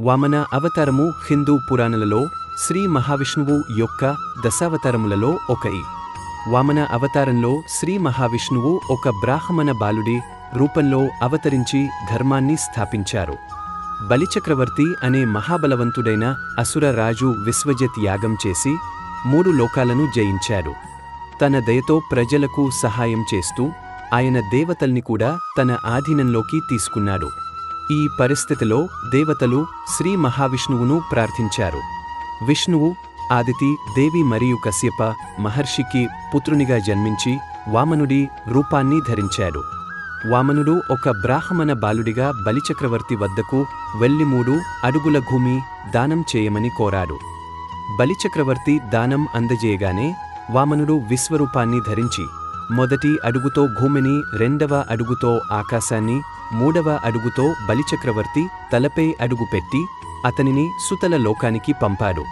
వామన అవతారము హిందూ పురాణాలలో శ్రీ మహావిష్ణువు యొక్క దశావతారములలో ఒకటి. వామన అవతారంలో శ్రీ మహావిష్ణువు ఒక బ్రాహ్మణ బాలుడి రూపంలో అవతరించి ధర్మాన్ని స్థాపించారు. బలిచక్రవర్తి అనే మహాబలవంతుడైన అసుర రాజు విశ్వజిత్ యాగం చేసి 3 లోకాలను జయించారు. తన దయతో ప్రజలకు సహాయం చేస్తూ ఆయన దేవతల్ని కూడా తన ఆధీనంలోకి తీసుకున్నాడు. ఈ పరిస్థితిలో దేవతలు శ్రీ మహావిష్ణువును ప్రార్థించారు. విష్ణువు ఆదితి దేవి మరియు కశ్యప మహర్షికి పుత్రునిగా జన్మించి వామనుడి రూపాన్ని ధరించాడు. వామనుడు ఒక బ్రాహ్మణ బాలుడిగా బలిచక్రవర్తి వద్దకు వెళ్లి 3 అడుగుల భూమి దానం చేయమని కోరాడు. బలిచక్రవర్తి దానం అందజేయగానే వామనుడు విశ్వరూపాన్ని ధరించి మొదటి అడుగుతో భూమిని, 2వ అడుగుతో ఆకాశాన్ని, 3వ అడుగుతో బలిచక్రవర్తి తలపై అడుగు పెట్టి అతనిని సుతల లోకానికి పంపాడు.